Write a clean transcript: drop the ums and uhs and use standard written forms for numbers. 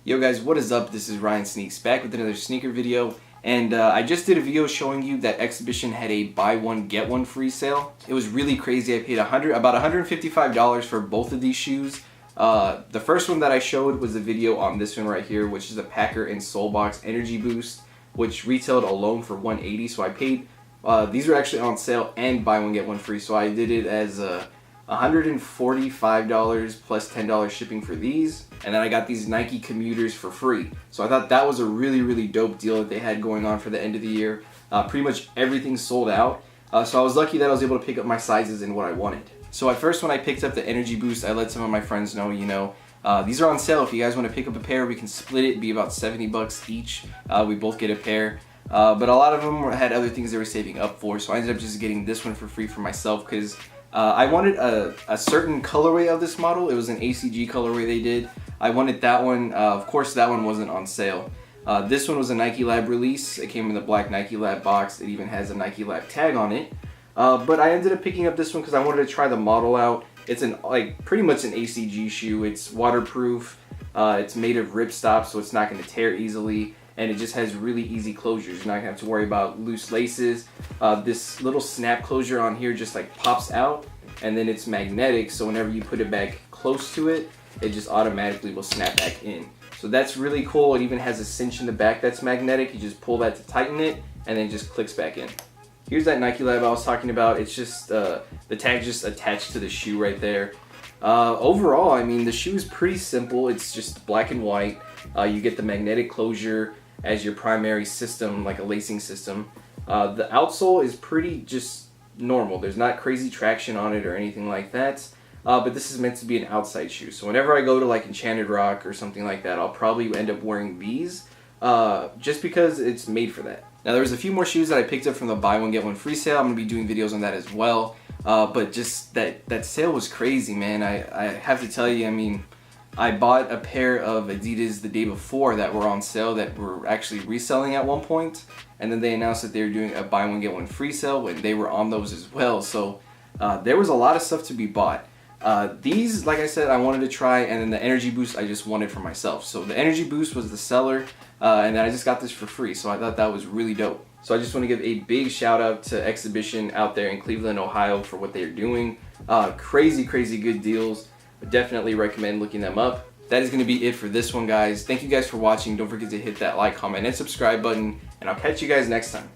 Yo guys, what is up? This is Ryan Sneaks back with another sneaker video, and I just did a video showing you that Exhibition had a buy one get one free sale. It was really crazy. I paid about $155 for both of these shoes. The first one that I showed was a video on this one right here, which is a Packer and Soulbox Energy Boost, which retailed alone for $180. So I paid. These were actually on sale and buy one get one free. So I did it as $145 plus $10 shipping for these, and then I got these Nike Kommuters for free. So I thought that was a really dope deal that they had going on for the end of the year. Pretty much everything sold out, so I was lucky that I was able to pick up my sizes and what I wanted. So at first when I picked up the Energy Boost, I let some of my friends know, these are on sale. If you guys want to pick up a pair, we can split it. It'd be about 70 bucks each. We both get a pair. But a lot of them had other things they were saving up for, so I ended up just getting this one for free for myself because I wanted a certain colorway of this model. It was an ACG colorway they did. I wanted that one. Of course, that one wasn't on sale. This one was a NikeLab release. It came in the black NikeLab box. It even has a NikeLab tag on it. But I ended up picking up this one because I wanted to try the model out. It's pretty much an ACG shoe. It's waterproof. It's made of ripstop, so it's not going to tear easily. And it just has really easy closures. You're not gonna have to worry about loose laces. This little snap closure on here just pops out, and then it's magnetic, so whenever you put it back close to it, it just automatically will snap back in. So that's really cool. It even has a cinch in the back that's magnetic. You just pull that to tighten it, and then it just clicks back in. Here's that NikeLab I was talking about. It's just, the tag's just attached to the shoe right there. Overall, I mean, the shoe is pretty simple. It's just black and white. You get the magnetic closure as your primary system, like a lacing system. The outsole is pretty just normal. There's not crazy traction on it or anything like that. But this is meant to be an outside shoe. So whenever I go to Enchanted Rock or something like that, I'll probably end up wearing these just because it's made for that. Now there's a few more shoes that I picked up from the buy one get one free sale. I'm gonna be doing videos on that as well. But just that sale was crazy, man. I have to tell you, I mean, I bought a pair of Adidas the day before that were on sale that were actually reselling at one point, and then they announced that they were doing a buy one get one free sale, and they were on those as well. So there was a lot of stuff to be bought. These, like I said, I wanted to try, and then the Energy Boost I just wanted for myself. So the Energy Boost was the seller, and then I just got this for free, so I thought that was really dope. So I just want to give a big shout out to Exhibition out there in Cleveland, Ohio for what they're doing. Crazy good deals. Would definitely recommend looking them up. That is going to be it for this one, guys. Thank you guys for watching. Don't forget to hit that like, comment, and subscribe button, and I'll catch you guys next time.